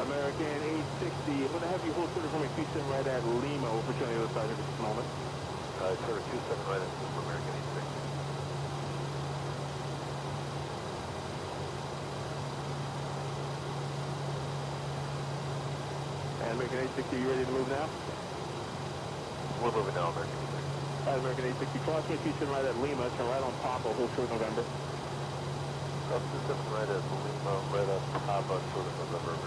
American 860, I'm going to have you hold short of runway 27 right at Lima. We'll put you on the other side at this moment. Short of 27 right at Lima, American 860. And American 860, you ready to move now? We're moving now, American 860. American 860, cross runway 27 right at Lima. Turn right on Papa, hold short November. Cross 27 right at Lima, right on Papa, short of November.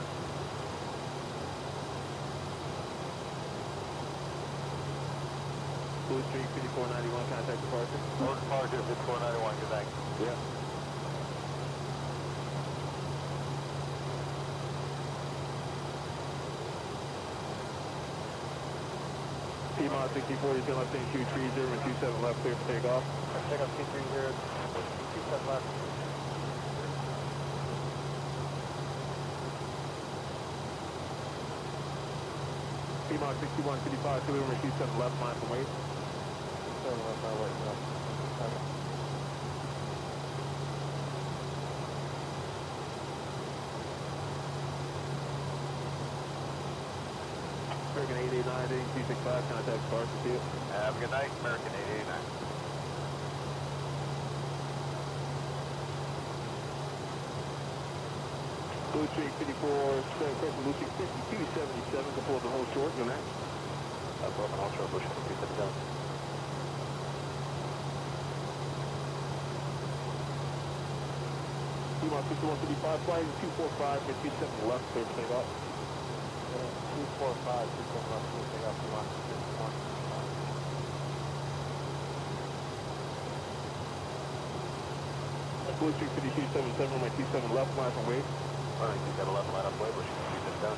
Blue Street 5491, contact departure. North departure 5491, good night. Yeah. Piedmont 6040, turn left in Q30 and 27 left, clear for takeoff. Take off Q30, 27 left. Piedmont 6155, clear and 27 left, line from wait. 27 left, line wait, okay. American 889, 8265, contact departure, see it. Have a good night, American 889. Blue Street 54, Blue Street 5277, control the whole short, good night. That's all, I'll show Bush 277. Piedmont 6155, flying 245, and 27 left, clear for takeoff. 245, 27 left, clear for takeoff, Piedmont 61. Blue Street 5277, my 27 left, line from wait. Alright, you got a left line up way, Bush 277.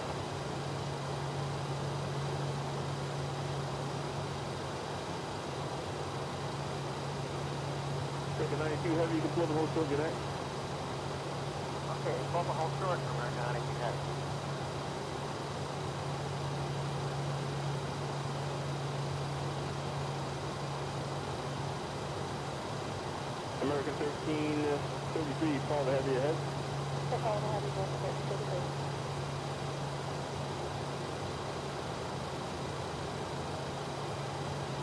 American 92 heavy, you can pull the whole short, good night. Okay, pull the whole short for American 92 heavy. American 1333, Paul the heavy ahead. Paul the heavy, North 1333.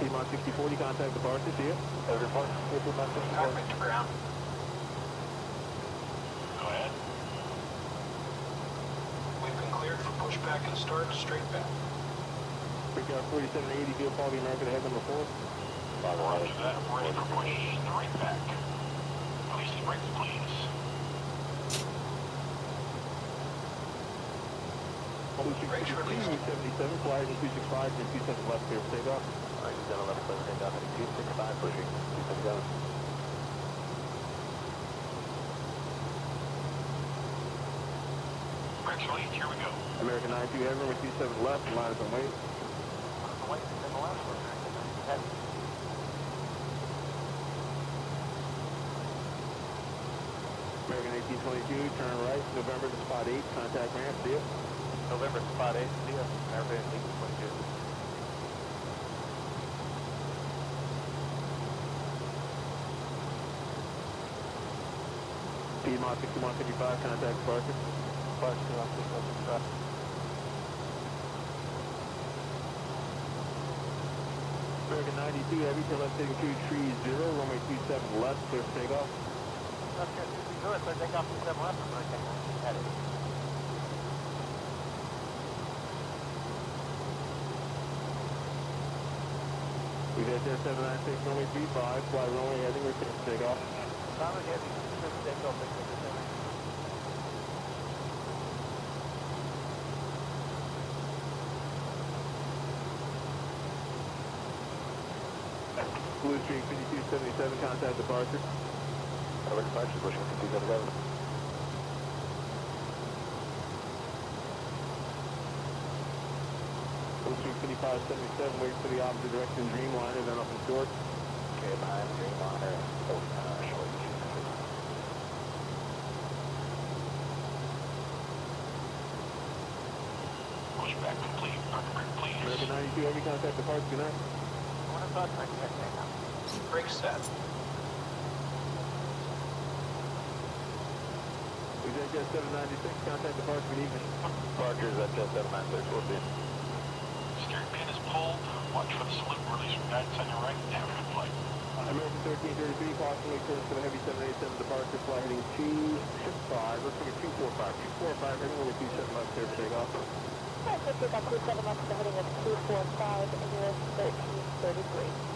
Piedmont 6040, contact departure, see it. Every report, Piedmont 6040. Contact to ground. Go ahead. We've been cleared for pushback and start straight back. Brickyard 4780, field Paul the American ahead, number 4. Roger that. I'm ready for push straight back. Release the brakes, please. Blue Street Brakes released. 277, flyers in 265 and 27 left, clear for takeoff. Alright, you got a left clear for takeoff at 265, pushing 277. Brakes released. Here we go. American 92 heavy, number 27 left, lines on wait. The white is in the left for American 92 heavy. American 1822, turn right, November to spot 8, contact ramp, see it. November spot 8, see ya. American 1822. Piedmont 6155, contact departure. Departure, Piedmont 6155. American 92 heavy, turn left heading 230, runway 27 left, clear for takeoff. Left here, 232, clear takeoff 27 left for American 92 heavy. We've had there 796, runway 35, fly runway heading, we're clear for takeoff. Runway heavy, clear for takeoff, 657. Blue Street 5277, contact departure. Over departure, Bush 277. Blue Street 5577, wait for the opposite direction, Dreamliner, then up and short. Okay, behind Dreamliner, short 250. Pushback complete. Park brake, please. American 92 heavy, contact departure, good night. I want to talk to my takeoff. Brake set. We've Jet 796, contact departure, good evening. Departures at Jet 796, we'll be. Steering pin is pulled. Watch for the salute release from guidance on your right. Have a good flight. American 1333, caution clearance for the heavy 787 departure, fly heading 265, looks like a 245, heading over 27 left there for takeoff. Let's take that 27 left to the heading of 245 and US 1333.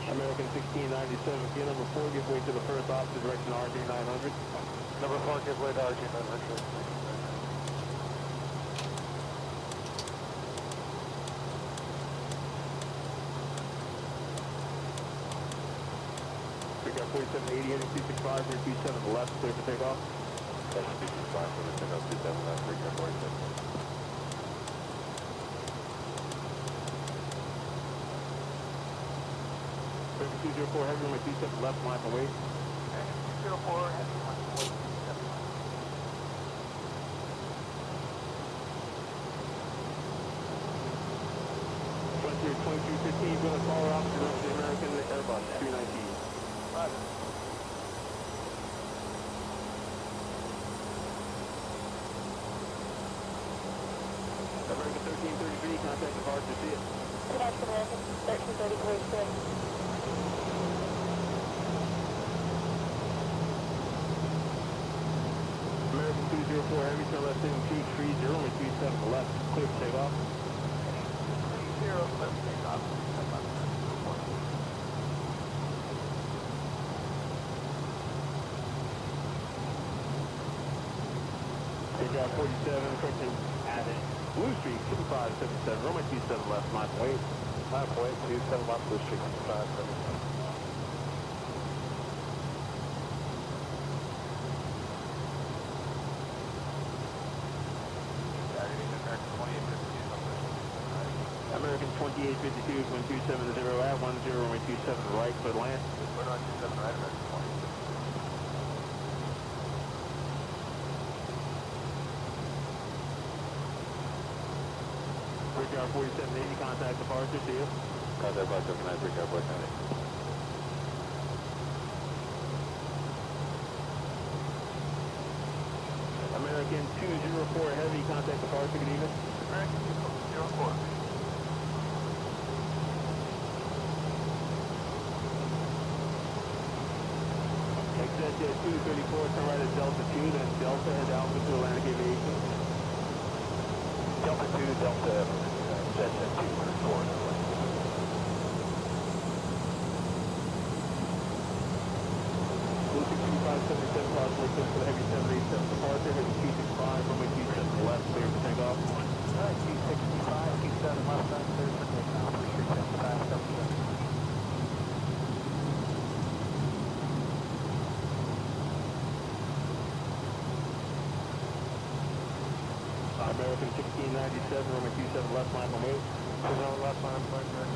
American 1697, field number 4, give way to the first opposite direction, RG 900. Number 4, give way to RG 900. We got 4780 heading 265, we're 27 left, clear for takeoff. That's 265 for the takeoff 27 left, we got 47. American 204, heavy runway 27 left, line for wait. 204, heavy line for wait. Frontier 2215, going to follow opposite of the American Airbus 319. Roger. American 1333, contact departure, see it. Contact American 1333, clear. American 204, heavy turn left heading 230, runway 27 left, clear for takeoff. 30 left takeoff. Takeoff 47, correction at Blue Street 2577, runway 27 left, line for wait. Line for wait, 27 left, Blue Street 2577. American 2852, going 270 at 10, runway 27 right, clear to land. We're on 27 right, American 20. Brickyard 4780, contact departure, see you. Contact departure, tonight, Brickyard 4780. American 204, heavy, contact departure, good evening. American 204. Exit Jet 234, turn right at Delta 2, then Delta head Alpha to Atlantic Aviation. Delta 2, Delta, Jet 244. Blue 6577, crossway clear for the heavy 787 departure, heading 265, runway 27 left, clear for takeoff. Alright, 265, 27 left side, clear for takeoff. Blue Street 7577. American 1697, runway 27 left, line for wait. 27 left line for wait.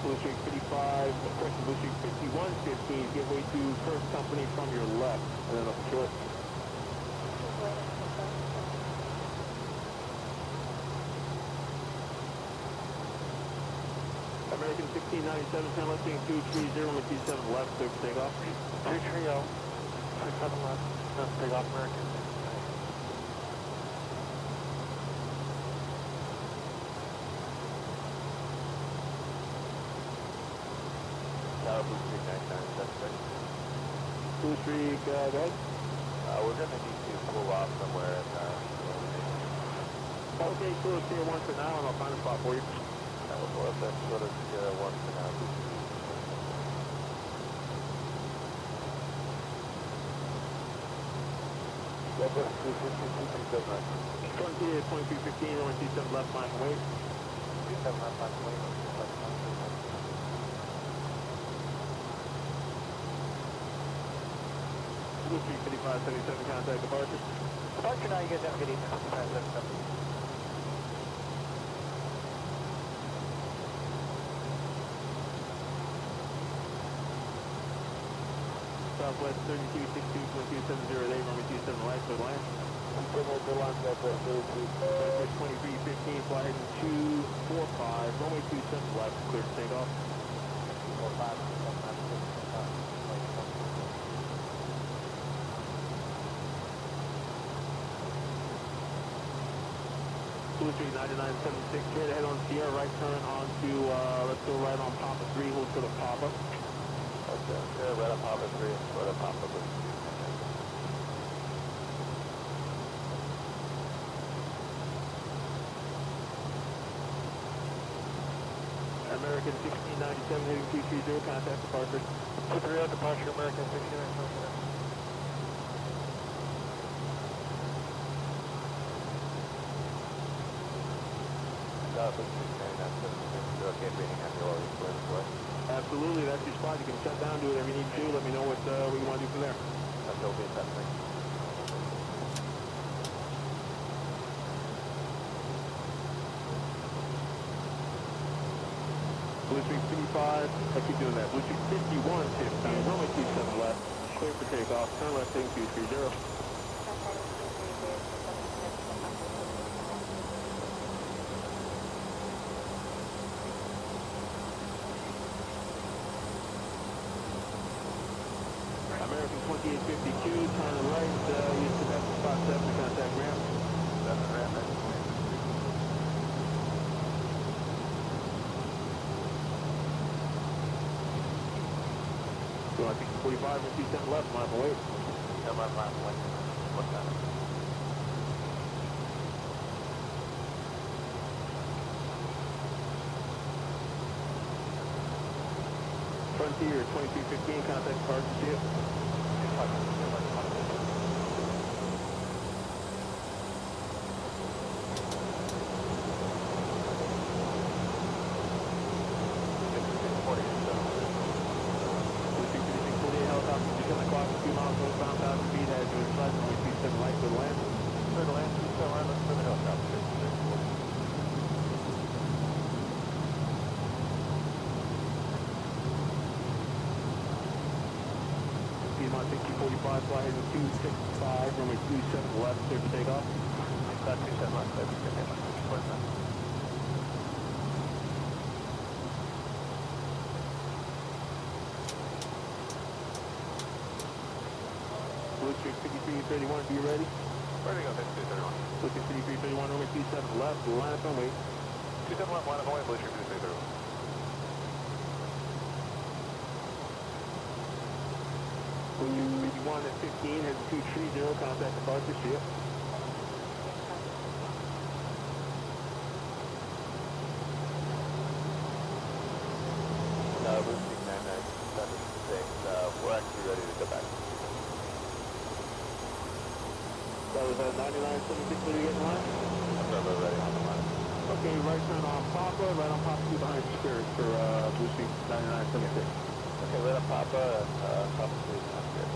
Blue Street 55, correction, Blue Street 5115, give way to first company from your left, and then up short. American 1697, turn left, being 230, runway 27 left, clear for takeoff. 230, 67 left, takeoff American. Blue Street 99, that's right. Blue Street, go ahead. We're going to need to pull off somewhere in Okay, cool, tier 1 for now, and I'll find a spot for you. we'll pull up that sort of tier 1 for now. Frontier 2215, runway 27 left, line for wait. 27 left line for wait. Blue Street 5577, contact departure. Departure now, you guys have a good evening. 5577. Southwest 3262.270, runway 27 right, Still on Southwest 2315, fly heading 245, runway 27 left, clear to take off. 2 3 9976, straight ahead on Sierra, right turn onto, let's go right on Papa 3, hold for the Papa. Okay, yeah, right on Papa 3, right on Papa 3. American 1697 heading 230, contact departure. 230 departure, American 1697. Absolutely, that's your spot. You can shut down, do whatever you need to do. Let me know what you want to do from there. That's okay, that's thing. Blue Street 55, I keep doing that. Blue Street 5115, runway 27 left, clear for takeoff, turn left heading 230. American 2852, turn right, use the best spot 7 to contact ramp. 7 ramp, that's 45 and 27 left, mile away. Come on, mile away. What's that? Frontier 2215, contact departure, see it. Piedmont 6045, fly heading 265, runway 27 left, clear for takeoff. 27 left, clear for takeoff. Blue Street 5331, be you ready? Where do you go, 5331? Blue Street 5331, runway 27 left, line up and wait. 27 left, line up and wait, Blue Street 5331. Blue Street 51 at 15, heading 230, contact departure, see it. Blue Street 9976, we're actually ready to go back. That was 9976, where you getting line? We're ready on the line. Okay, right turn on Papa, right on Papa 2 behind Spirit for Blue Street 9976. Okay, right on Papa, Papa 3 behind Spirit.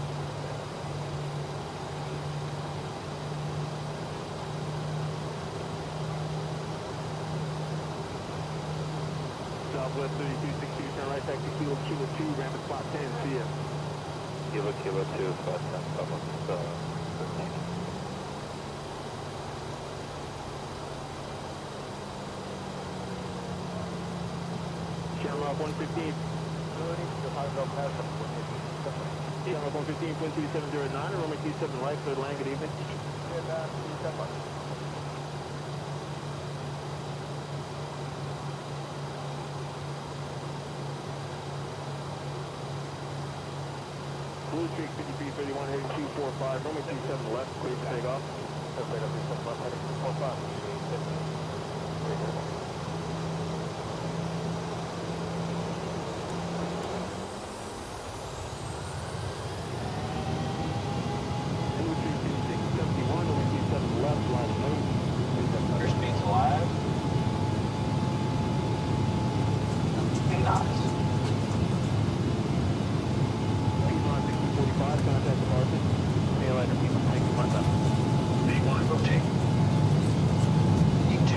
Southwest 3262, turn right, taxi Kilo 2, ramp at spot 10, see ya. Kilo 2, spot 10, Papa, Channel off 115. Channel off 115, 2709, runway 27 right, clear to land, good evening. Blue Street 5331, heading 245, runway 27 left, clear for takeoff. Blue Street 5671, runway 27 left, line note. Airspeed's alive. 2 knots. Piedmont 6045, contact departure. See you later, people. Thank you, Martha. Big one, rotate. E2.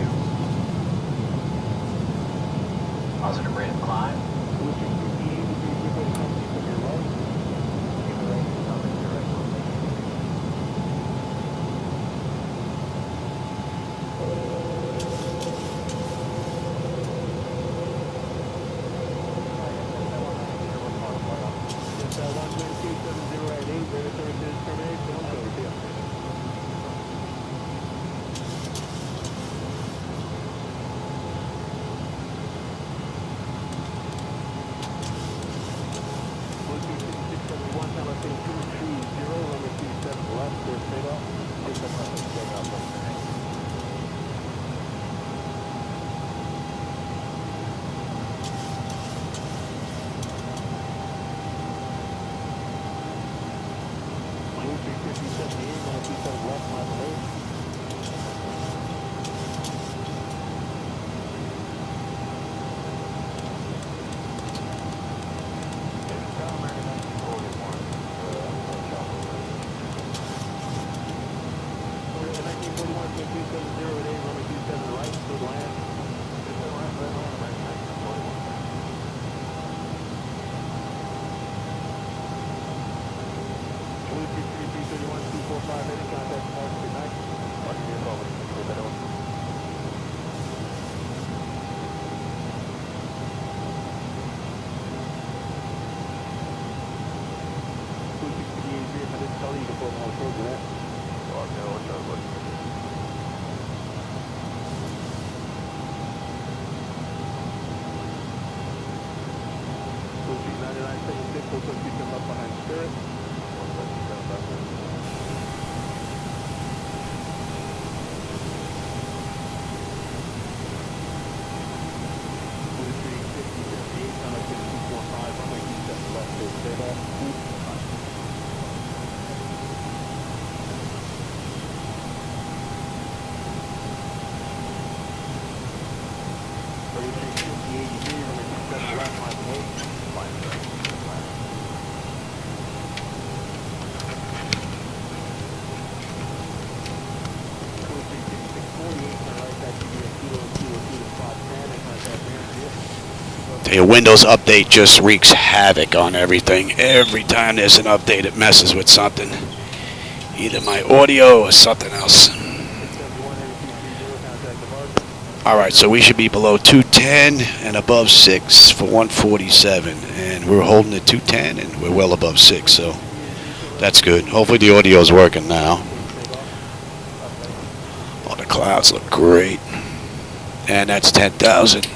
Your Windows update just wreaks havoc on everything. Every time there's an update, it messes with something. Either my audio or something else. Alright, so we should be below 210 and above 6 for 147. And we're holding at 210 and we're well above 6, so that's good. Hopefully the audio is working now. Oh, the clouds look great. And that's 10,000.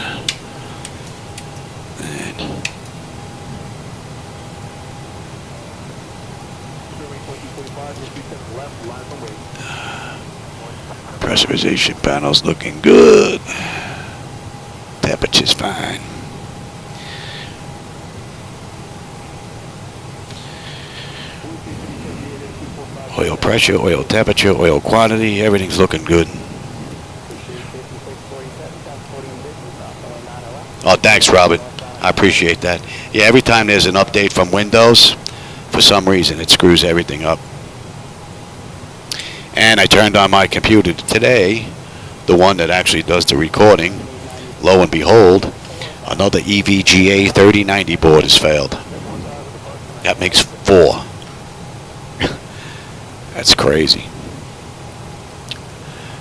Pressurization panel's looking good. Temperature's fine. Oil pressure, oil temperature, oil quantity, everything's looking good. Oh, thanks, Robert. I appreciate that. Yeah, every time there's an update from Windows, for some reason it screws everything up. And I turned on my computer today, the one that actually does the recording. Lo and behold, another EVGA 3090 board has failed. That makes 4. That's crazy.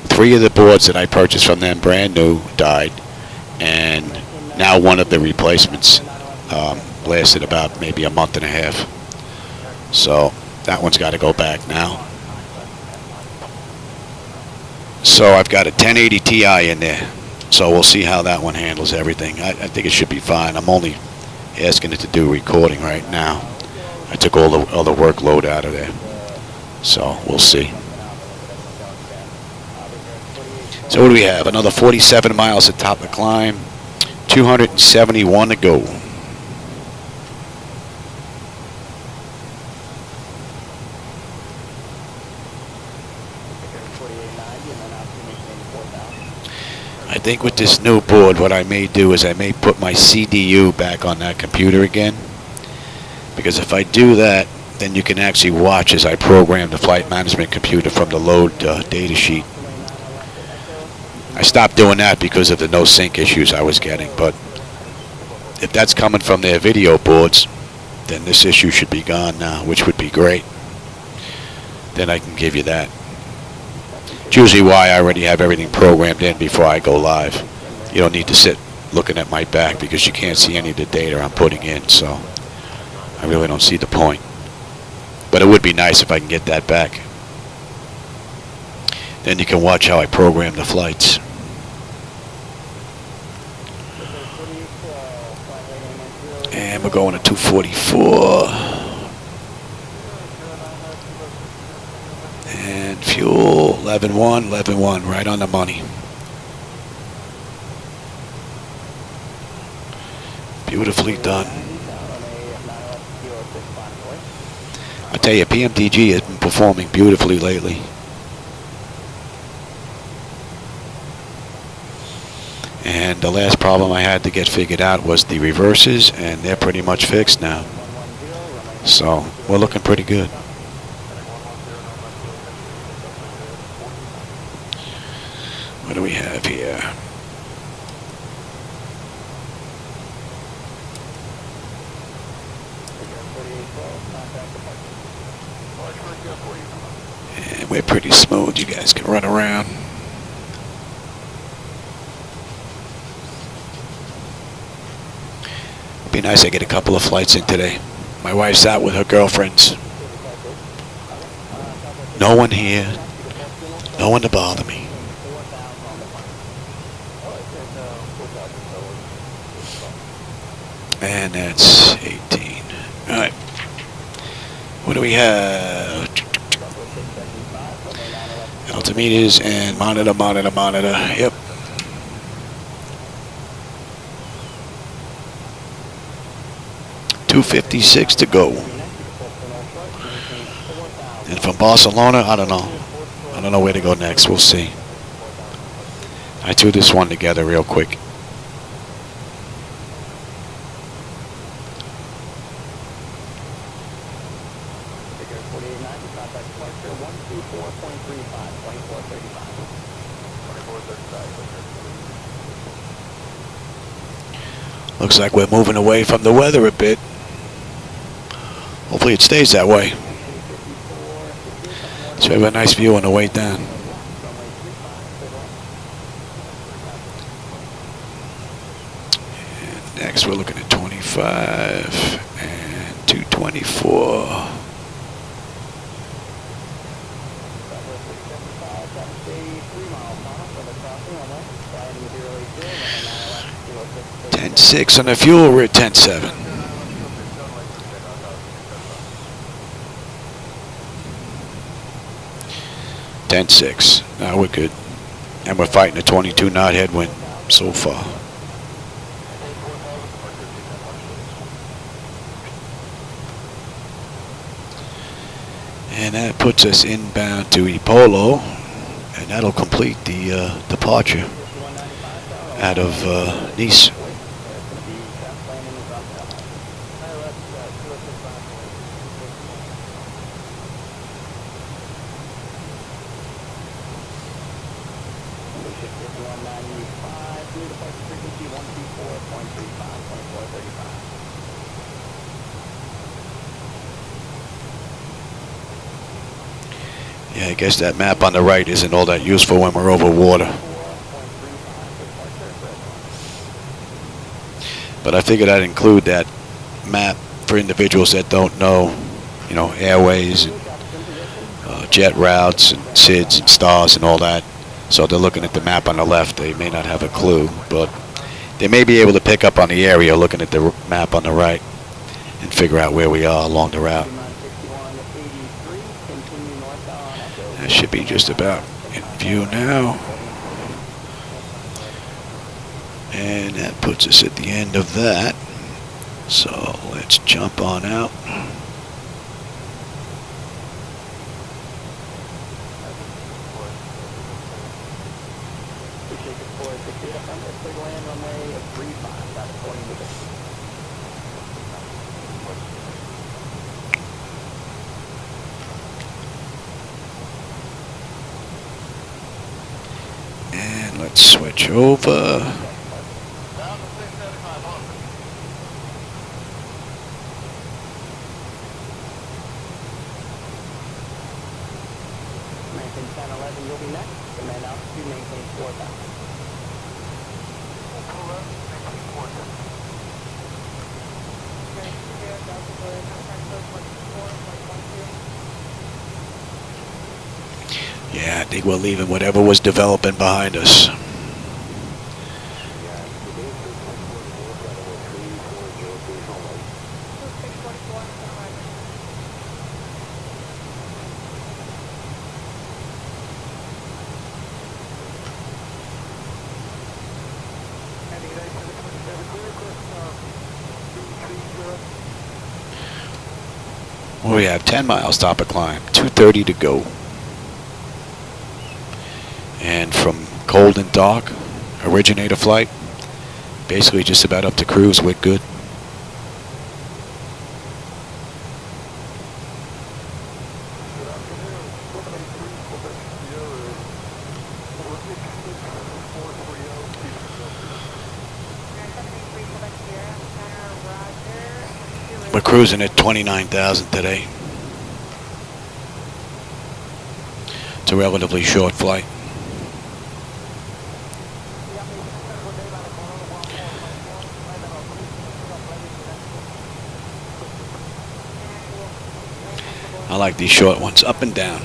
3 of the boards that I purchased from them, brand new, died. And now one of the replacements lasted about maybe a month and a half. So that one's got to go back now. So I've got a 1080 Ti in there, so we'll see how that one handles everything. I think it should be fine. I'm only asking it to do recording right now. I took all the workload out of there, so we'll see. So what do we have? Another 47 miles at top of the climb, 271 to go. I think with this new board, what I may do is I may put my CDU back on that computer again. Because if I do that, then you can actually watch as I program the flight management computer from the load data sheet. I stopped doing that because of the no sync issues I was getting. But if that's coming from their video boards, then this issue should be gone now, which would be great. Then I can give you that. It's usually why I already have everything programmed in before I go live. You don't need to sit looking at my back because you can't see any of the data I'm putting in, so I really don't see the point. But it would be nice if I can get that back. Then you can watch how I program the flights. And we're going to 244. And fuel, 11.1, 11.1, right on the money. Beautifully done. I tell you, PMDG has been performing beautifully lately. And the last problem I had to get figured out was the reverses, and they're pretty much fixed now. So we're looking pretty good. What do we have here? And we're pretty smooth. You guys can run around. Be nice I get a couple of flights in today. My wife's out with her girlfriends. No one here. No one to bother me. And that's 18. All right. What do we have? Altimeters and monitor. Yep. .256 to go. And from Barcelona, I don't know. I don't know where to go next. We'll see. I threw this one together real quick. Looks like we're moving away from the weather a bit. Hopefully it stays that way. So we have a nice view on the way down. And next we're looking at 25 and 224. .6 on the fuel, we're at 10.7. .6. Now we're good. And we're fighting a 22 knot headwind so far. And that puts us inbound to Epolo, and that'll complete the departure out of Nice. Yeah, I guess that map on the right isn't all that useful when we're over water. But I figured I'd include that map for individuals that don't know, you know, airways and jet routes and SIDS and stars and all that. So they're looking at the map on the left. They may not have a clue, but they may be able to pick up on the area looking at the map on the right and figure out where we are along the route. That should be just about in view now. And that puts us at the end of that. So let's jump on out. And let's switch over. Yeah, I think we're leaving whatever was developing behind us. We have 10 miles top of climb, 230 to go. And from cold and dark, originator flight, basically just about up to cruise, we're good. We're cruising at 29,000 today. It's a relatively short flight. I like these short ones, up and down.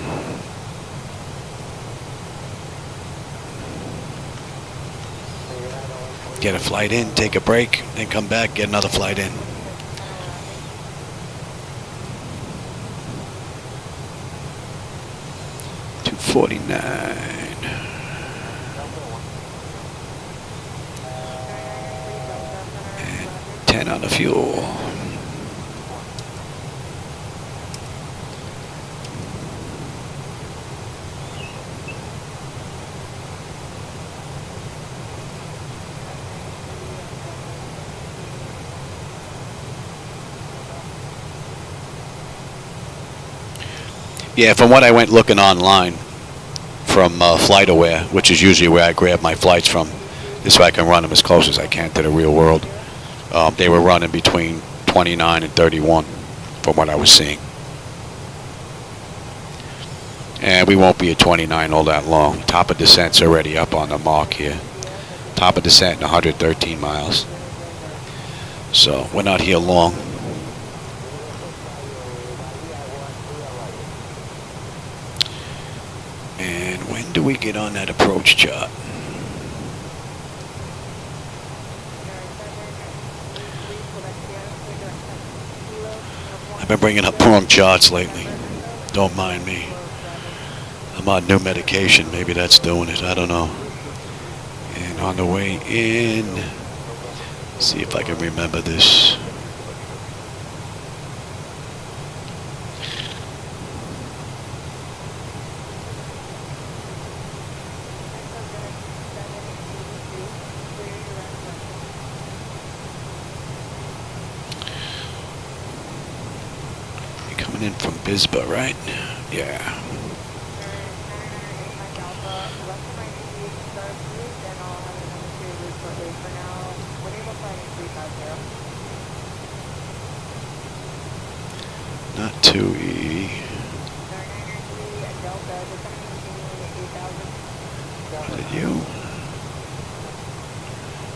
Get a flight in, take a break, then come back, get another flight in. $249. And 10 on the fuel. Yeah, from what I went looking online from FlightAware, which is usually where I grab my flights from, is so I can run them as close as I can to the real world. They were running between 29 and 31 from what I was seeing. And we won't be at 29 all that long. Top of descent's already up on the mark here. Top of descent 113 miles. So we're not here long. And when do we get on that approach chart? I've been bringing up wrong charts lately. Don't mind me. I'm on new medication. Maybe that's doing it. I don't know. And on the way in, see if I can remember this. Coming in from Bisba, right? Yeah. Not 2E. Is it you?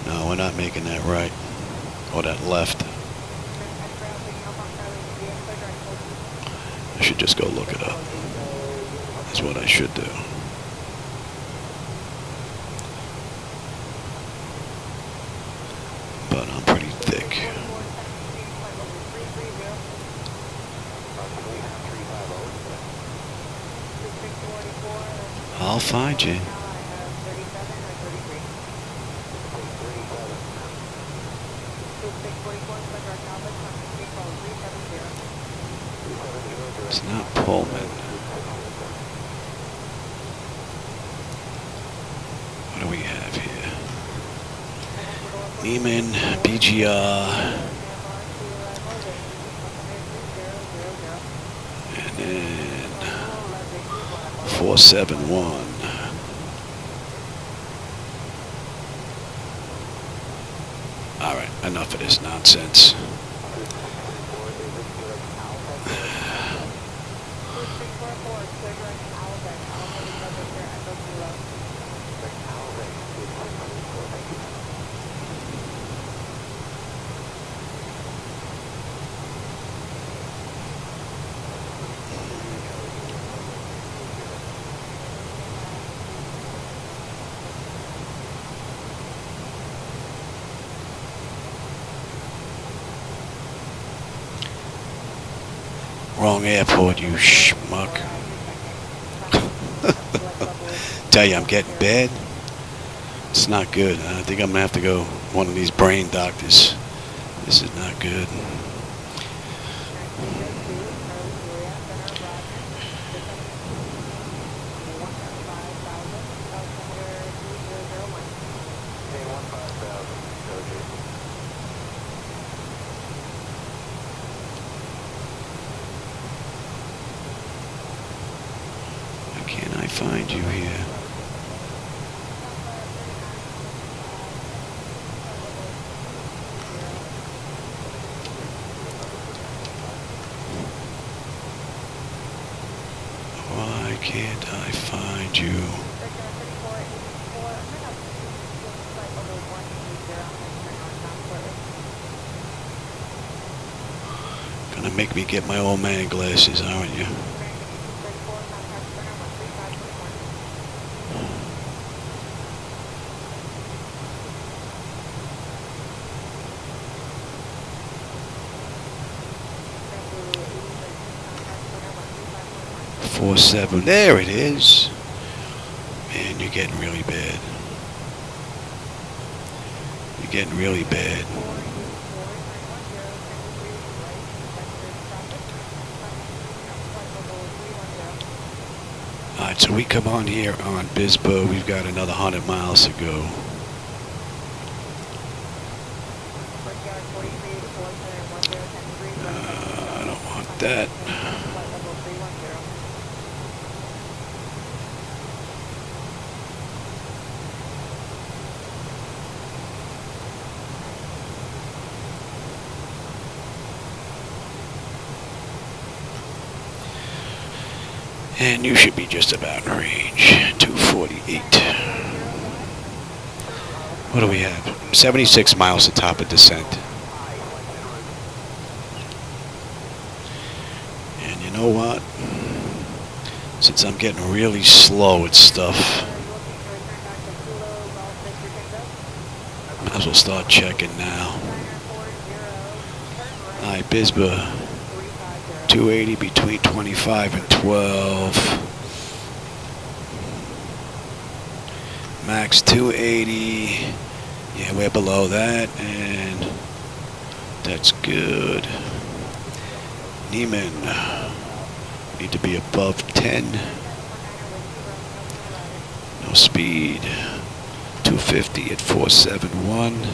No, we're not making that right. Or that left. I should just go look it up. That's what I should do. But I'm pretty thick. I'll find you. It's not Pullman. What do we have here? Neiman, BGR. And then 471. All right, enough of this nonsense. Wrong airport, you schmuck. Tell you, I'm getting bad. It's not good. I think I'm going to have to go one of these brain doctors. This is not good. Can I find you here? can't I find you? Gonna make me get my old man glasses, aren't you? Four seven. There it is. Man, you're getting really bad. You're getting really bad. Alright, so we come on here on Bisbo. We've got another 100 miles to go. I don't want that. And you should be just about in range. 248. What do we have? 76 miles to top of descent. And you know what? Since I'm getting really slow at stuff, might as well start checking now. Alright, Bisba. 280 between 25 and 12. Max 280. Yeah, we're below that, and that's good. Neiman. Need to be above 10. No speed. 250 at 471.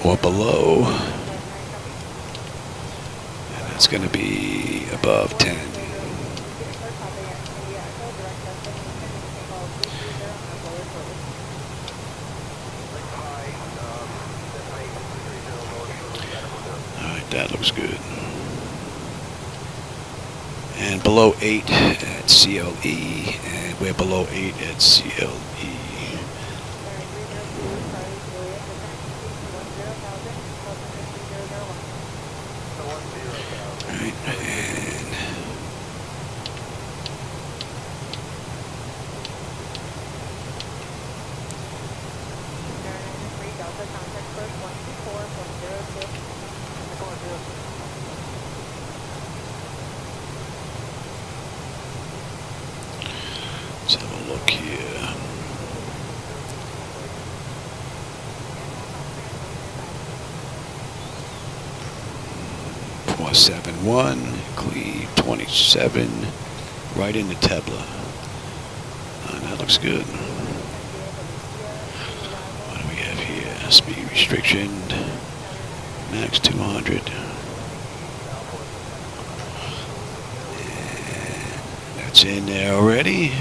Or below, and it's going to be above 10. Alright, that looks good. And below 8 at CLE, and we're below 8 at CLE. Let's have a look here. .471, Cleve 27, right into Tebla. That looks good. What do we have here? Speed restriction, max 200. And that's in there already.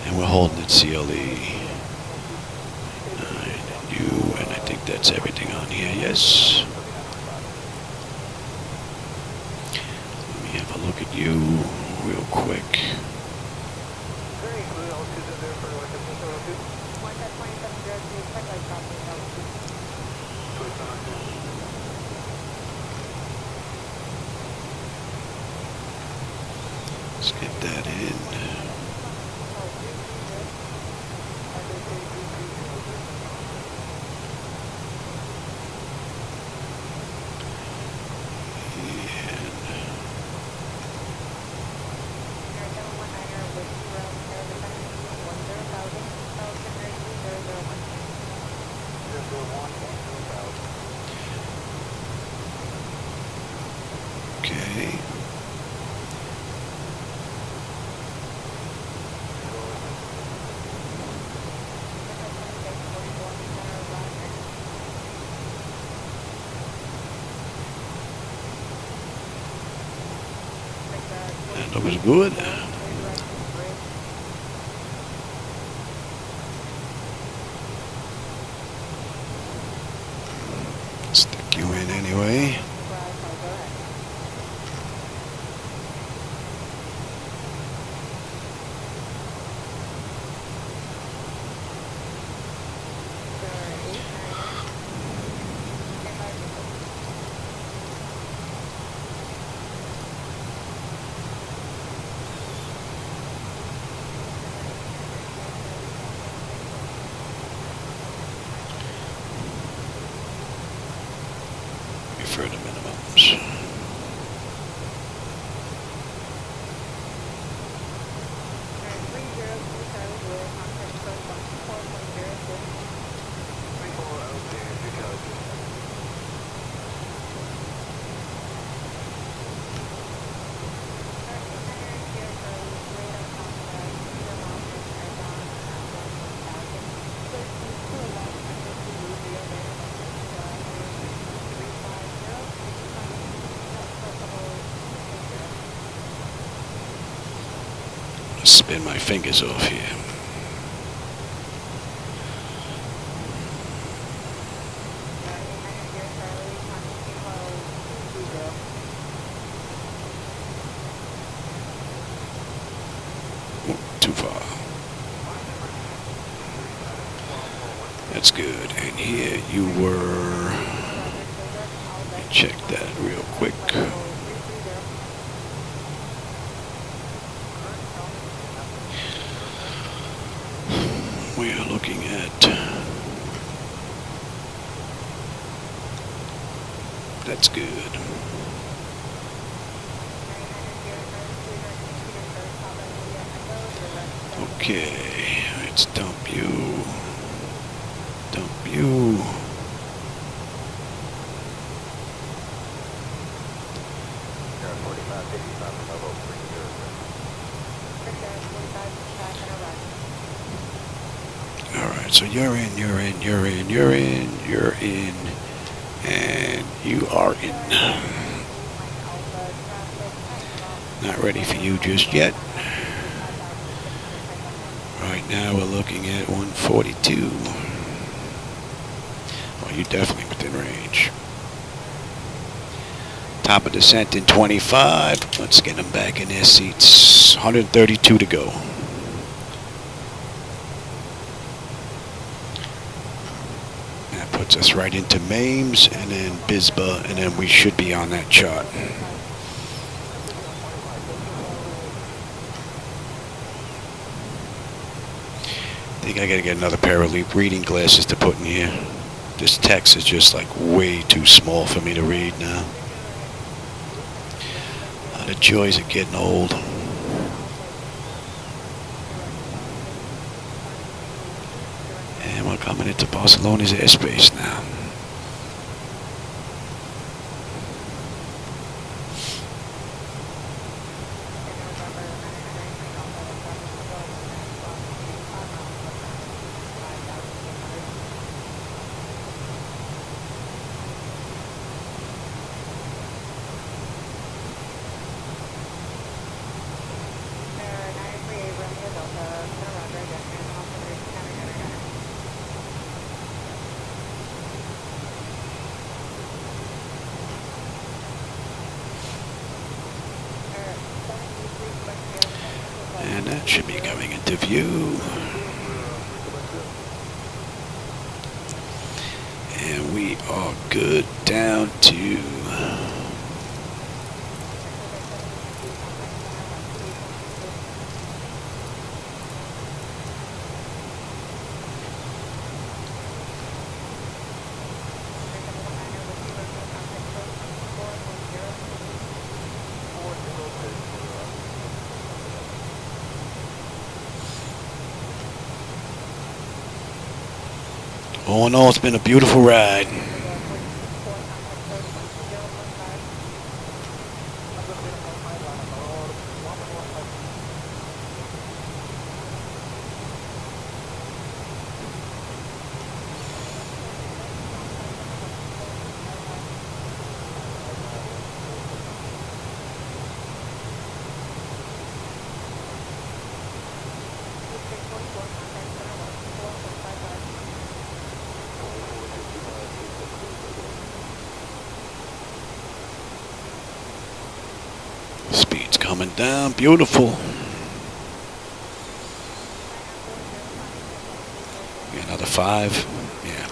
And we're holding at CLE. And I think that's everything on here, yes. Let me have a look at you real quick. Let's get that in. Okay. That looks good. anyway. For the minimums. Spin my fingers off here. Too far. That's good. And here you were. Let me check that real quick. We are looking at, that's good. Okay, let's dump you. Dump you. Alright, so you're in, and you are in. Not ready for you just yet. Right now we're looking at 142. Well, you're definitely within range. Top of descent in 25. Let's get them back in their seats. 132 to go. That puts us right into Mames and then Bisba, and then we should be on that chart. I think I gotta get another pair of reading glasses to put in here. This text is just like way too small for me to read now. The joys of getting old. And we're coming into Barcelona's airspace now. And that should be coming into view. And we are good down to all in all, it's been a beautiful ride. Coming down, beautiful. Yeah, another 5. Yeah.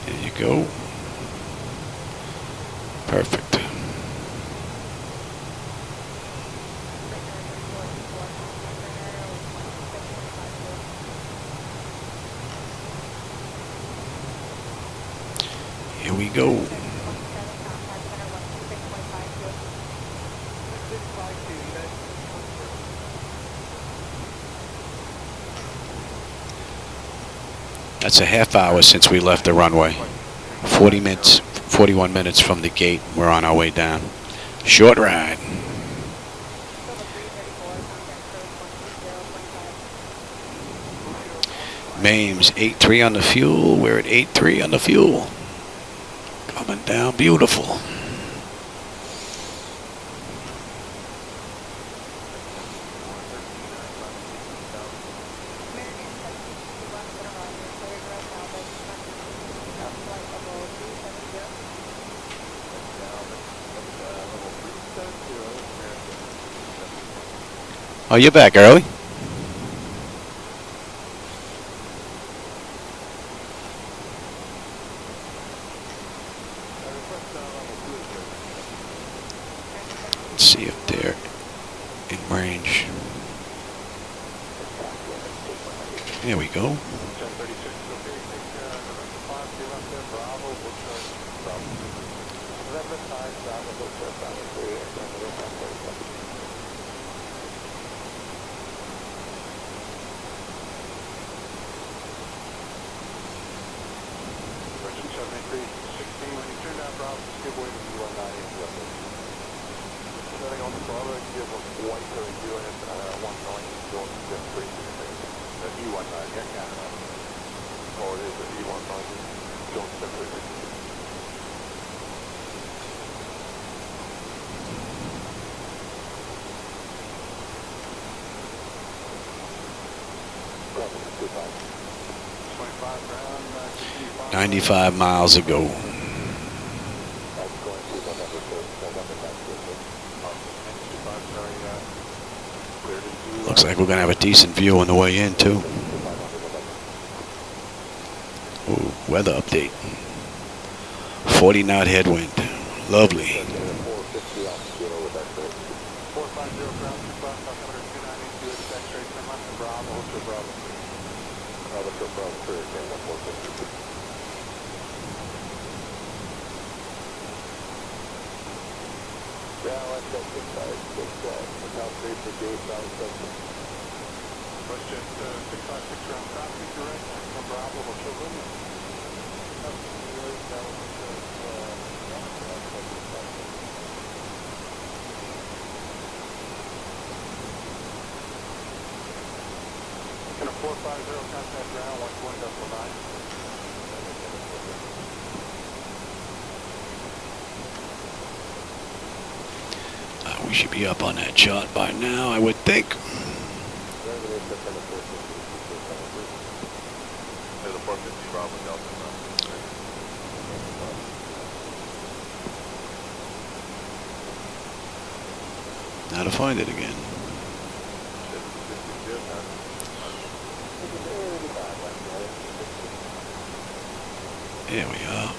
There you go. Perfect. Here we go. That's a half hour since we left the runway. 40 minutes, 41 minutes from the gate. We're on our way down. Short ride. Mames, 8.3 on the fuel. We're at 8.3 on the fuel. Coming down beautiful. Oh, you're back early? Let's see if they're in range. There we go. $25,000. 95 miles ago. Looks like we're going to have a decent view on the way in, too. Ooh, weather update. 40 knot headwind. Lovely. We should be up on that chart by now, I would think. Now to find it again. Here we are.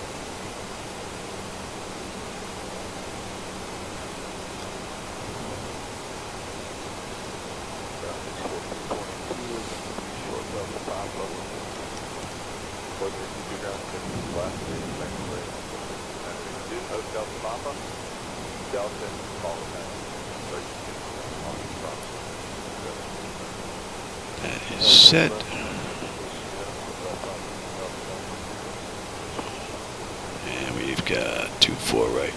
That is set. And we've got 2-4 right.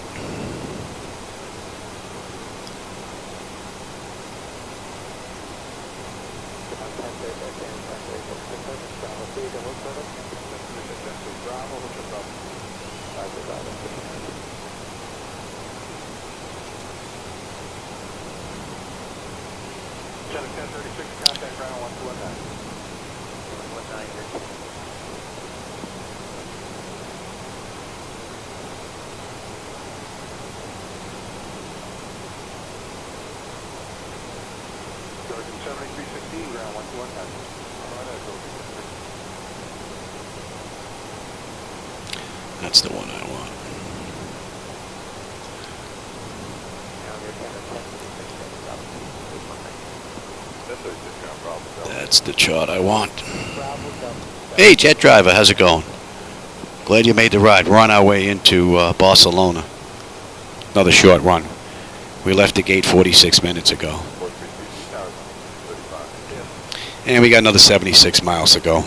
Contact ground 1219. 119. Georgian 7316, ground 1219. That's the one I want. That's the chart I want. Hey, jet driver, how's it going? Glad you made the ride. We're on our way into Barcelona. Another short run. We left the gate 46 minutes ago. And we got another 76 miles to go.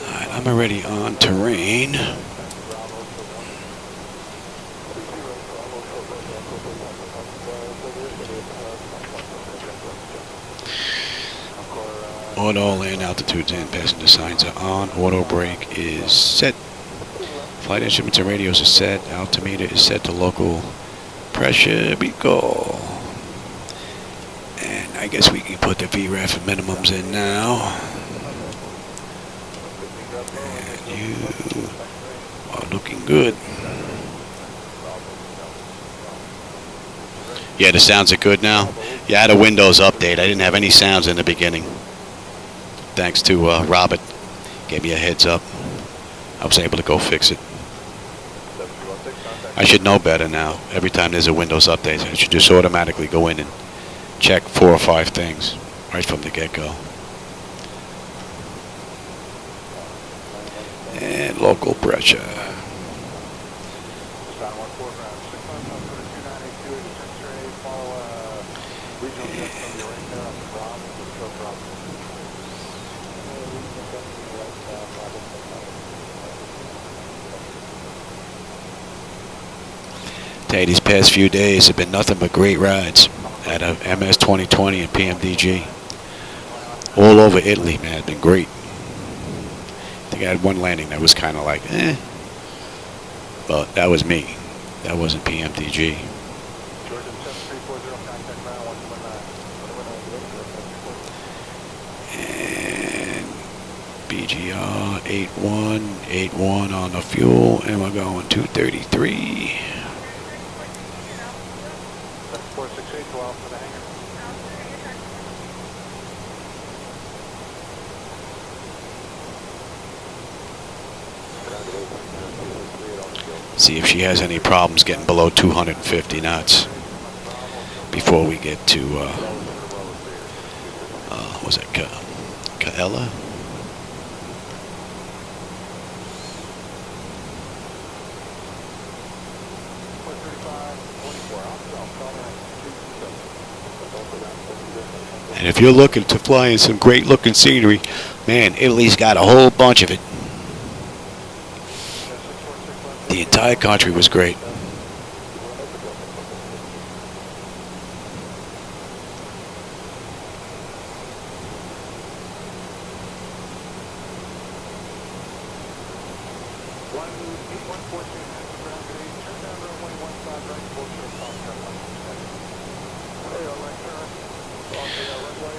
Alright, I'm already on terrain. Auto land altitudes and passenger signs are on. Auto brake is set. Flight instruments and radios are set. Altimeter is set to local pressure. We go. And I guess we can put the VREF minimums in now. And you are looking good. Yeah, the sounds are good now. Yeah, I had a Windows update. I didn't have any sounds in the beginning. Thanks to Robert, gave me a heads up. I was able to go fix it. I should know better now. Every time there's a Windows update, I should just automatically go in and check 4 or 5 things right from the get-go. And local pressure. Hey, these past few days have been nothing but great rides out of MS 2020 and PMDG. All over Italy, man, it's been great. I think I had one landing that was kind of like, eh. But that was me. That wasn't PMDG. And BGR 81 on the fuel, and we're going 233. See if she has any problems getting below 250 knots before we get to, was it Kaela? And if you're looking to fly in some great looking scenery, man, Italy's got a whole bunch of it. The entire country was great.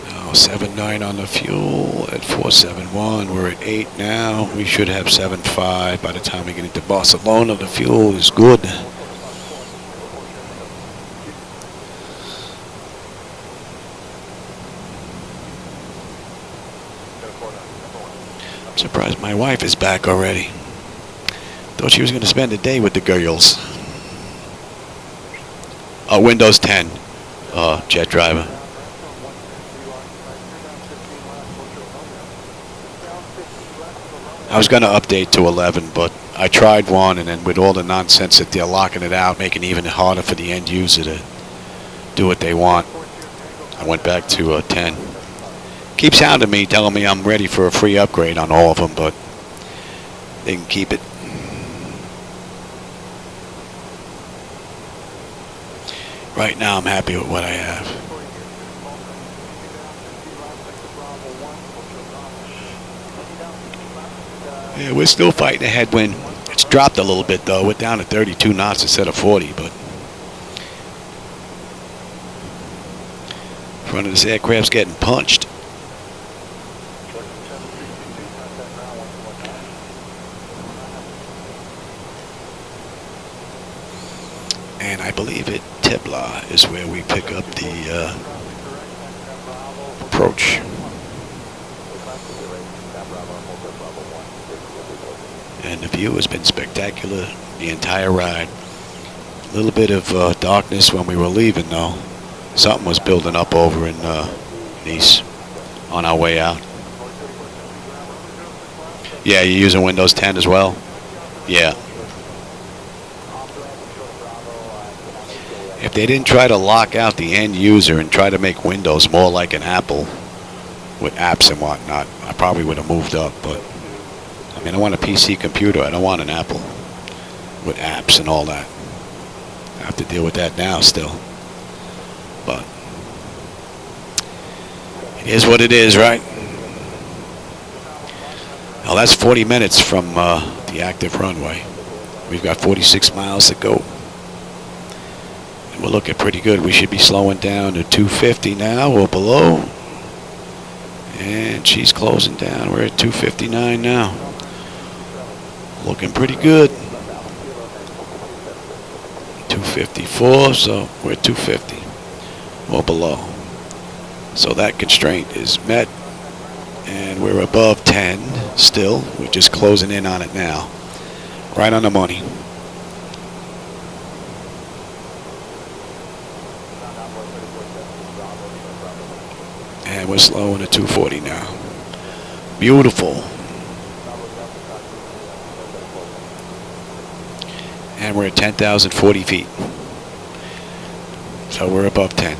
Now 7.9 on the fuel at 471. We're at 8 now. We should have 7.5 by the time we get into Barcelona. The fuel is good. I'm surprised my wife is back already. Thought she was going to spend the day with the girls. Windows 10, jet driver. I was going to update to 11, but I tried one, and then with all the nonsense that they're locking it out, making it even harder for the end user to do what they want, I I went back to 10. Keeps hounding me, telling me I'm ready for a free upgrade on all of them, but they can keep it. Right now, I'm happy with what I have. Yeah, we're still fighting a headwind. It's dropped a little bit, though. We're down to 32 knots instead of 40, but front of this aircraft's getting punched. And I believe at Tebla is where we pick up the approach. And the view has been spectacular the entire ride. A little bit of darkness when we were leaving, though. Something was building up over in Nice on our way out. Yeah, you're using Windows 10 as well? Yeah. If they didn't try to lock out the end user and try to make Windows more like an Apple with apps and whatnot, I probably would have moved up. But I mean, I want a PC computer. I don't want an Apple with apps and all that. I have to deal with that now still. But it is what it is, right? Well, that's 40 minutes from the active runway. We've got 46 miles to go. And we're looking pretty good. We should be slowing down to 250 now or below. And she's closing down. We're at 259 now. Looking pretty good. 254, so we're at 250 or below. So that constraint is met. And we're above 10 still. We're just closing in on it now. Right on the money. And we're slowing at 240 now. Beautiful. And we're at 10,040 feet. So we're above 10.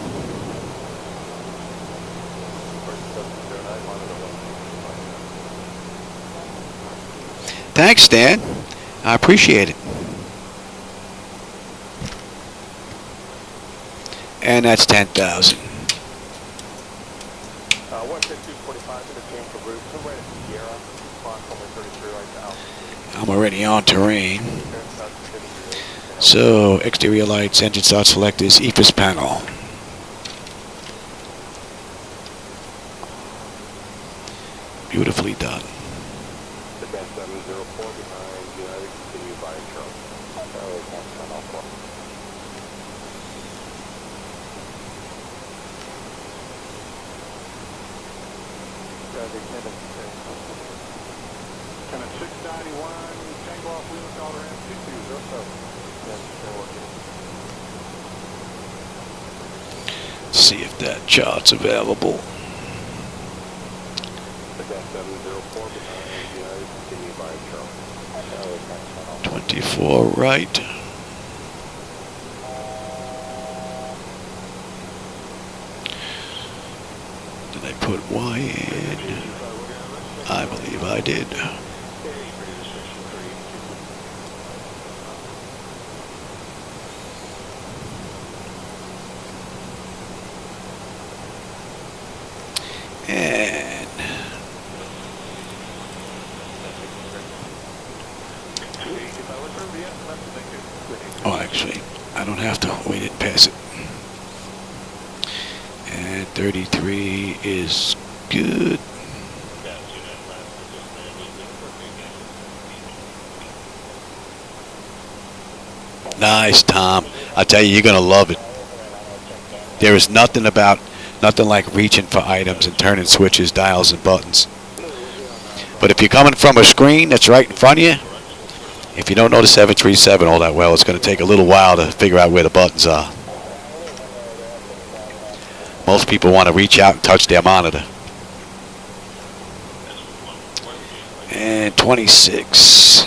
Thanks, Dan. I appreciate it. And that's 10,000. 152.45 interchange for route. So right at Sierra. Only 33 right now. I'm already on terrain. So, exterior lights, engine start selectors, EFIS panel. Beautifully done. The best 704 behind United, continue by Charles. Kind of 691, Tango off Lima, Colorado, 2207. See if that chart's available. The best 704 behind United, continue by Charles. 24 right. Did I put Y in? I believe I did. And oh, actually, I don't have to. We didn't pass it. And 33 is good. Nice, Tom. I tell you, you're gonna love it. There is nothing like reaching for items and turning switches, dials, and buttons. But if you're coming from a screen that's right in front of you, if you don't know the 737 all that well, it's going to take a little while to figure out where the buttons are. Most people want to reach out and touch their monitor. And 26.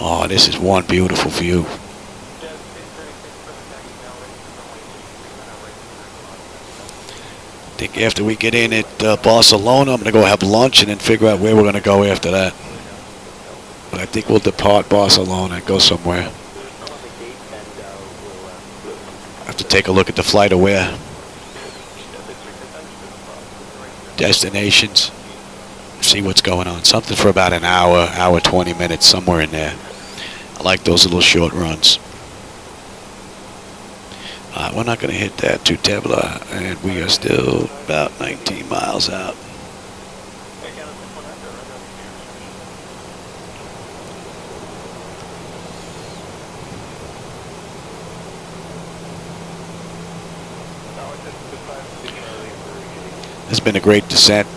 Oh, this is one beautiful view. I think after we get in at Barcelona, I'm going to go have lunch and then figure out where we're going to go after that. But I think we'll depart Barcelona and go somewhere. I have to take a look at the flight aware destinations, see what's going on. Something for about an hour 20 minutes, somewhere in there. I like those little short runs. We're not going to hit that to Tebla, and we are still about 19 miles out. It's been a great descent,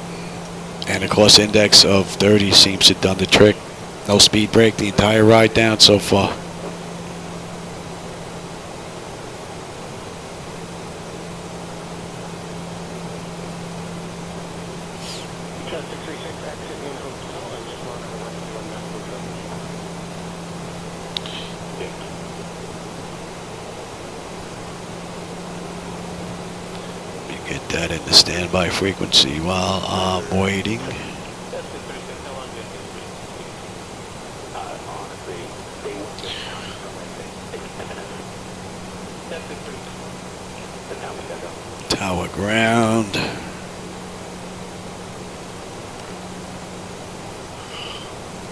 and of course index of 30 seems to have done the trick. No speed break the entire ride down so far. Get that in the standby frequency while I'm waiting. Tower ground.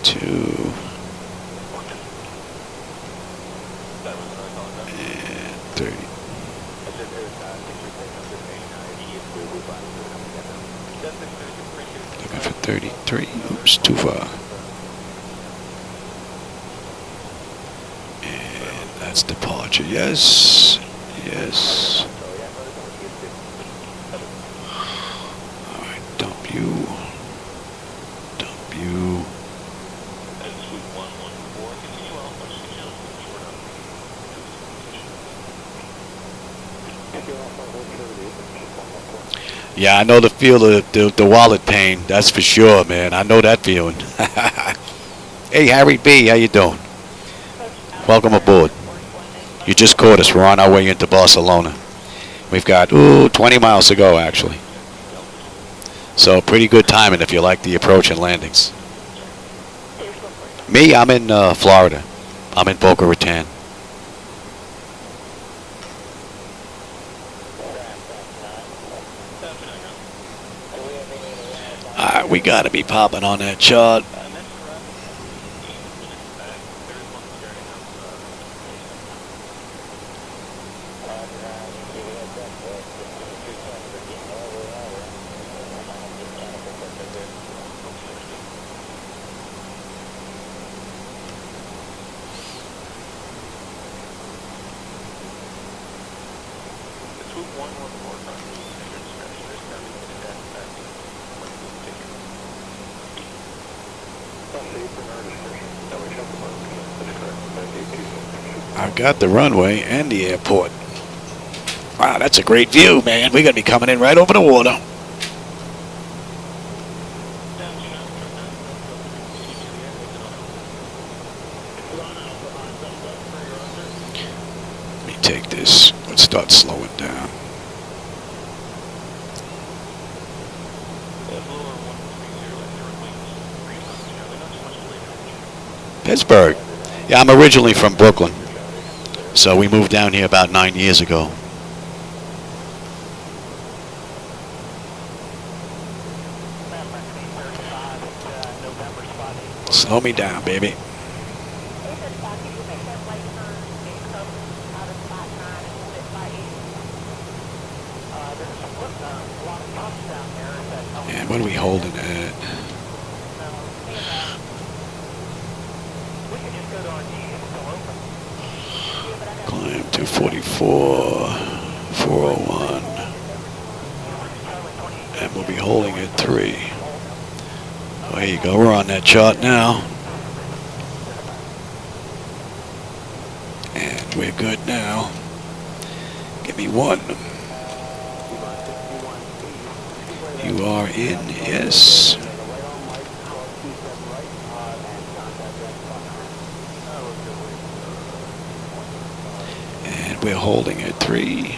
Two. And 30. Looking for 33. Oops, too far. And that's departure. Yes. Yes. All right, dump you. Dump you. Yeah, I know the feel of the wallet pain. That's for sure, man. I know that feeling. Hey, Harry B., how you doing? Welcome aboard. You just caught us. We're on our way into Barcelona. We've got 20 miles to go, actually. So pretty good timing if you like the approach and landings. Me, I'm in Florida. I'm in Boca Raton. We got to be popping on that chart. I've got the runway and the airport. Wow, that's a great view, man. We're going to be coming in right over the water. Let me take this. Let's start slowing down. Pittsburgh. Yeah, I'm originally from Brooklyn. So we moved down here about 9 years ago. Slow me down, baby. And what are we holding at? Climb 244, 401. And we'll be holding at 3. There you go, we're on that chart now. And we're good now. Give me 1. You are in, yes. we're holding at 3.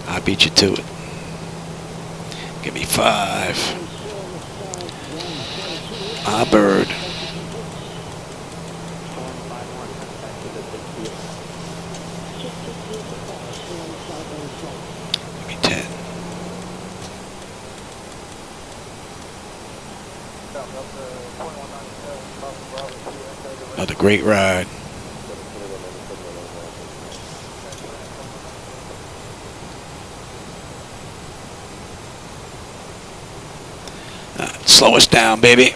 I beat you to it. Give me 5. Ah, bird. Give me 10. Another great ride. Slow us down, baby.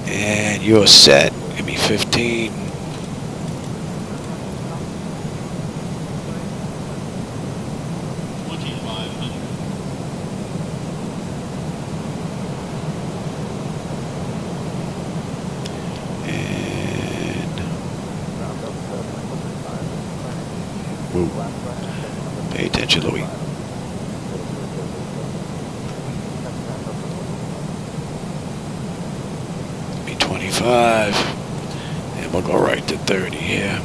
And you're set. Give me 15. Woo. Pay attention, Louis. Be 25. And we'll go right to 30 here.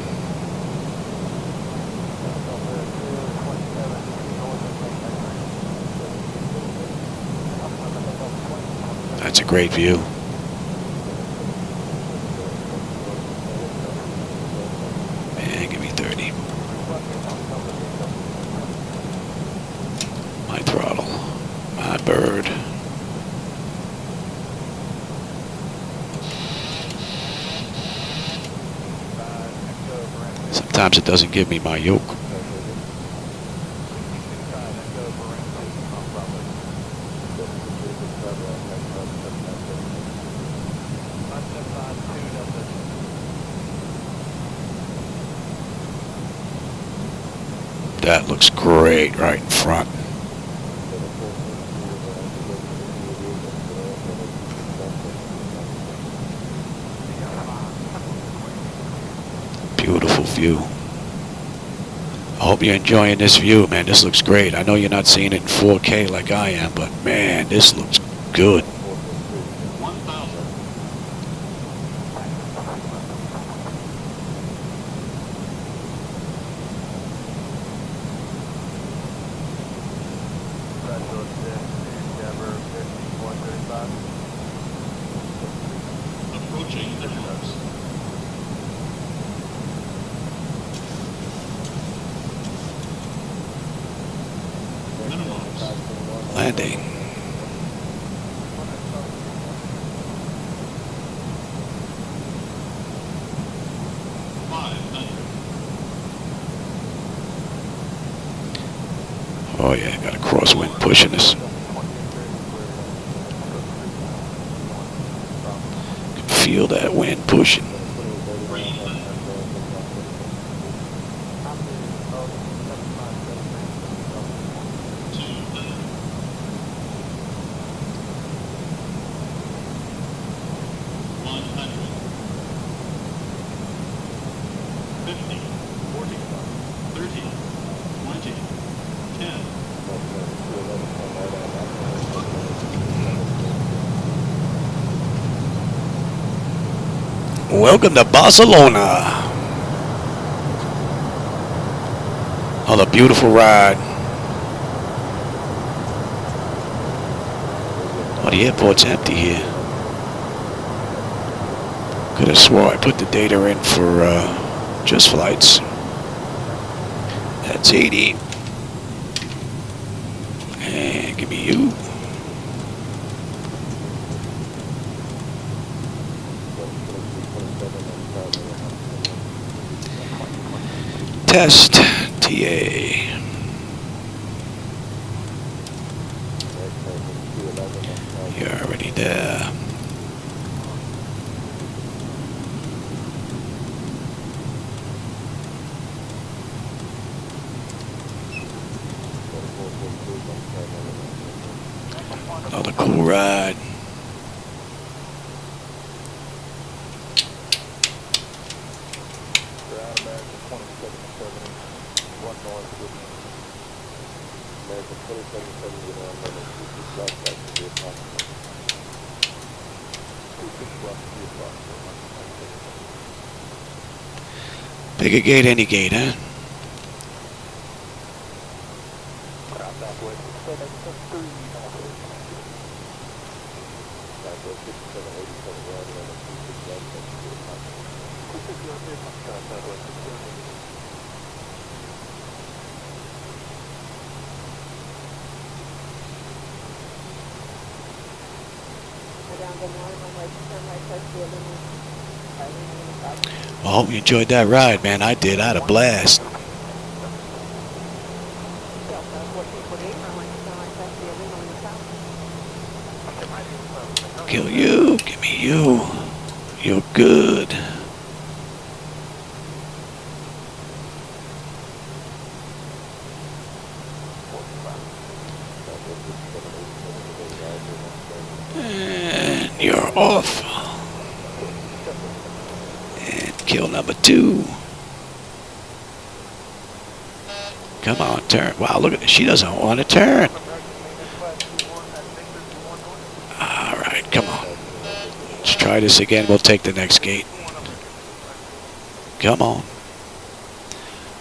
That's a great view. And give me 30. My throttle. My bird. Sometimes it doesn't give me my yoke. That looks great right in front. Beautiful view. I hope you're enjoying this view, man. This looks great. I know you're not seeing it in 4K like I am, but man, this looks good. Approaching the house. Landing. Oh yeah, got a crosswind pushing us. Can feel that wind pushing. Welcome to Barcelona. Another beautiful ride. Oh, the airport's empty here. Could have swore I put the data in for just flights. That's 80. And give me you. Test TA. You're already there. Another cool ride. American 2770, 1 north, Pick a gate, any gate, huh? Well, hope you enjoyed that ride, man. I did. I had a blast. Kill you. Give me you. You're good. And you're off. And kill number 2. Come on, turn. Wow, look at this. She doesn't want to turn. All right, come on. Let's try this again. We'll take the next gate. Come on.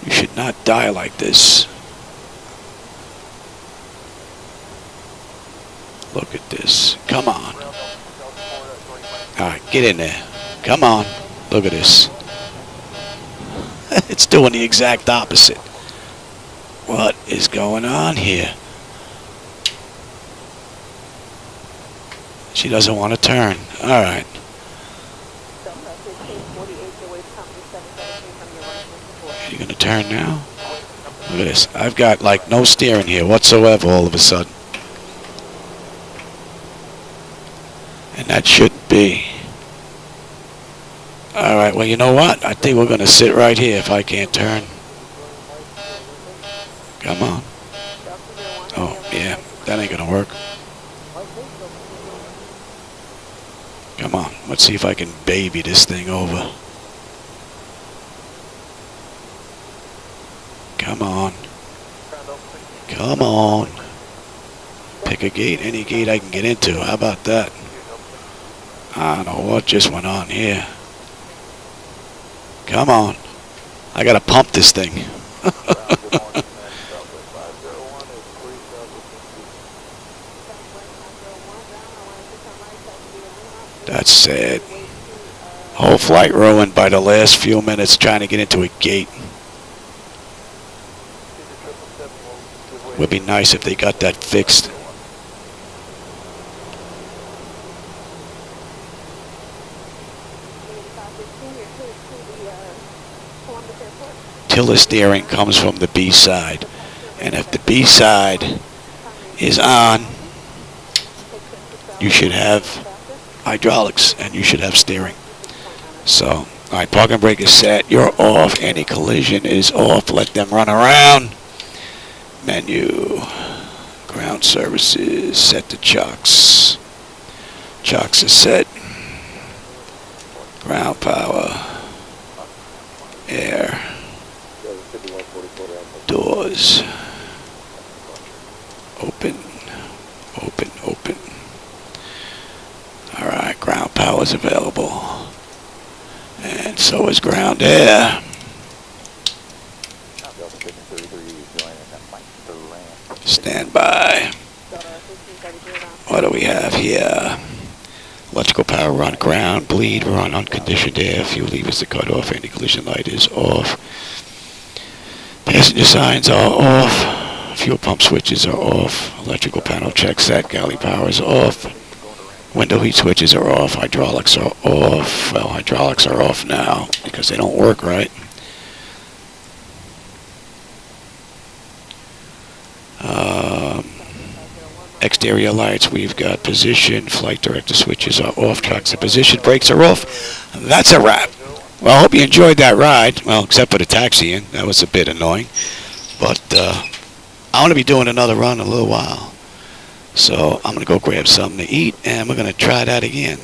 You should not die like this. Look at this. Come on. All right, get in there. Come on. Look at this. It's doing the exact opposite. What is going on here? She doesn't want to turn. All right. You going to turn now? Look at this. I've got like no steering here whatsoever all of a sudden. And that shouldn't be. All right, well, you know what? I think we're going to sit right here if I can't turn. Come on. Oh, yeah, that ain't going to work. Come on, let's see if I can baby this thing over. Come on. Come on. Pick a gate, any gate I can get into. How about that? I don't know what just went on here. Come on. I gotta pump this thing. That's sad. Whole flight ruined by the last few minutes trying to get into a gate. Would be nice if they got that fixed. Tiller steering comes from the B side. And if the B side is on, you should have hydraulics and you should have steering. So, all right, parking brake is set. You're off. Anti-collision is off. Let them run around. Menu. Ground services. Set to chocks. Chocks is set. Ground power. Air. Doors. Open. Open. Open. All right, ground power is available. And so is ground air. Stand by. What do we have here? Electrical power, we're on ground. Bleed, we're on unconditioned air. Fuel levers to cut off. Anti-collision light is off. Passenger signs are off. Fuel pump switches are off. Electrical panel check set. Galley power is off. Window heat switches are off. Hydraulics are off. Well, hydraulics are off now because they don't work right. Exterior lights, we've got position. Flight director switches are off. Tracks and position. Brakes are off. That's a wrap. Well, I hope you enjoyed that ride. Well, except for the taxiing. That was a bit annoying. But I want to be doing another run in a little while. So I'm going to go grab something to eat, and we're going to try that again.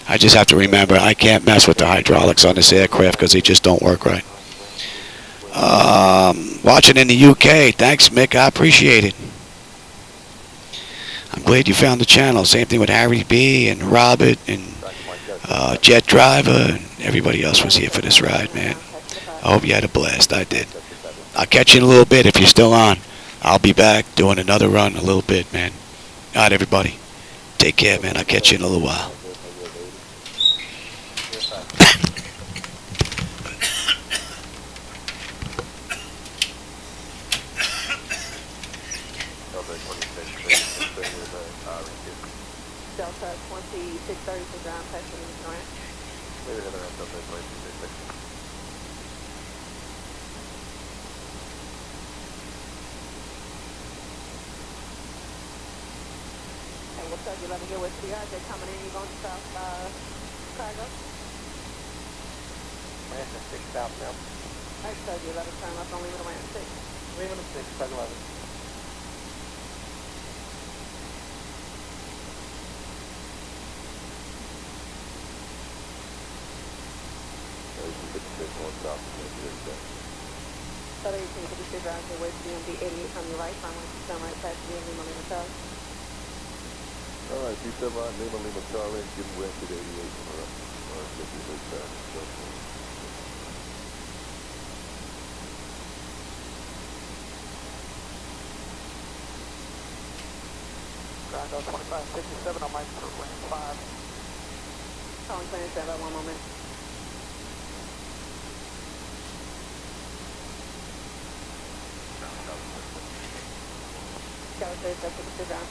I just have to remember I can't mess with the hydraulics on this aircraft because they just don't work right. Watching in the UK. Thanks, Mick. I appreciate it. I'm glad you found the channel. Same thing with Harry B. and Robert and Jet Driver and everybody else was here for this ride, man. I hope you had a blast. I did. I'll catch you in a little bit if you're still on. I'll be back doing another run in a little bit, man. All right, everybody. Take care, man. I'll catch you in a little while. Delta 2630 for ground passing north. And we'll tell you, let me get with CRJ coming in. You going south Chicago? Land at 6 south now. I told you, let us turn left on Lehman Land 6. Leaving at 6, 1011. Southern 1856 ground to west BMD 88 on your right. Runway 27 right past you and Lima Lima Charlie. All right, 27 right, Lima Lima Charlie, giving way to the 88 on the right. All right, 56 back. Ground 2557 on my lane 5. Calling clearance, stand by 1 moment. Scout 36 ground